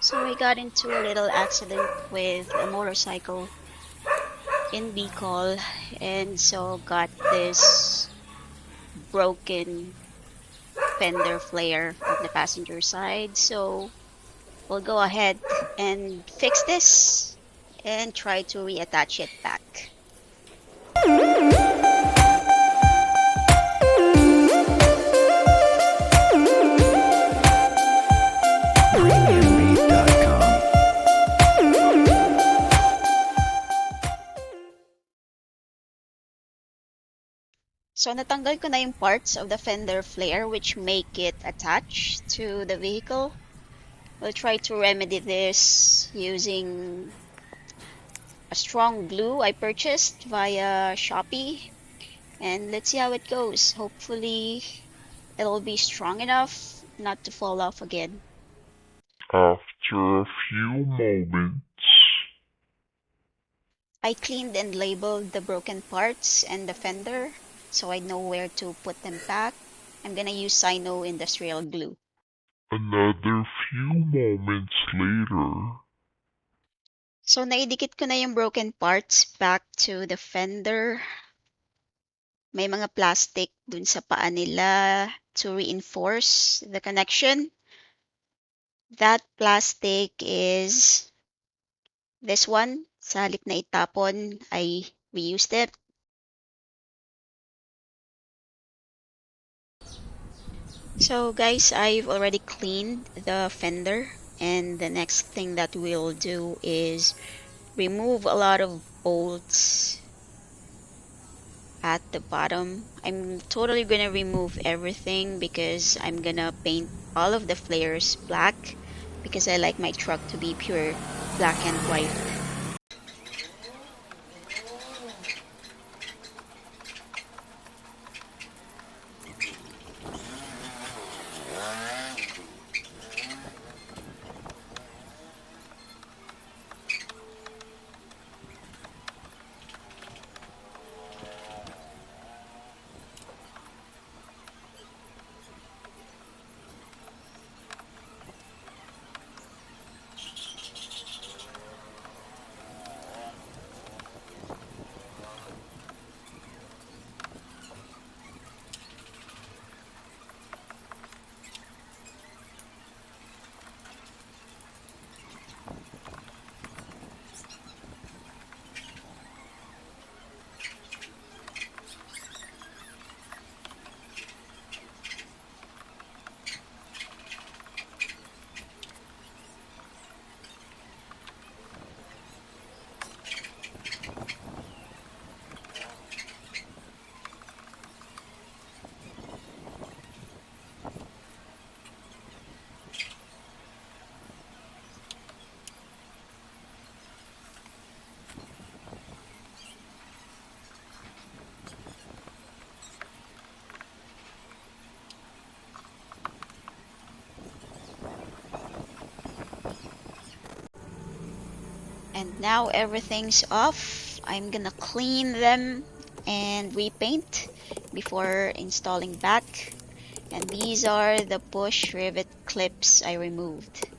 So I got into a little accident with a motorcycle in Bicol, and so got this broken fender flare on the passenger side. So we'll go ahead and fix this and try to reattach it back. So natanggal ko na yung parts of the fender flare which make it attached to the vehicle. We'll try to remedy this using a strong glue I purchased via Shopee, and let's see how it goes. Hopefully it'll be strong enough not to fall off again. After a few moments, I cleaned and labeled the broken parts and the fender so I know where to put them back. I'm gonna use Sino industrial glue. another few moments later, So naidikit ko na yung broken parts back to the fender. May mga plastic dun sa paa nila to reinforce the connection. That plastic is this one. Sa halip na itapon, I reused it. So guys, I've already cleaned the fender, and the next thing that we'll do is remove a lot of bolts at the bottom. I'm totally gonna remove everything because I'm gonna paint all of the flares black because I like my truck to be pure black and white. And now everything's off. I'm gonna clean them and repaint before installing back. And these are the push rivet clips I removed.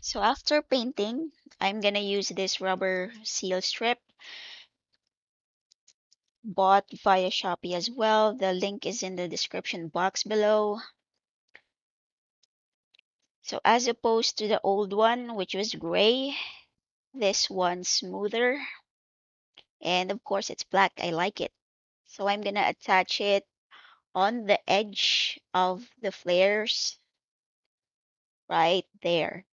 So after painting, I'm gonna use this rubber seal strip, bought via Shopee as well. The link is in the description box below. So as opposed to the old one, which was gray, this one's smoother. And of course, it's black. I like it. So I'm gonna attach it on the edge of the flares right there.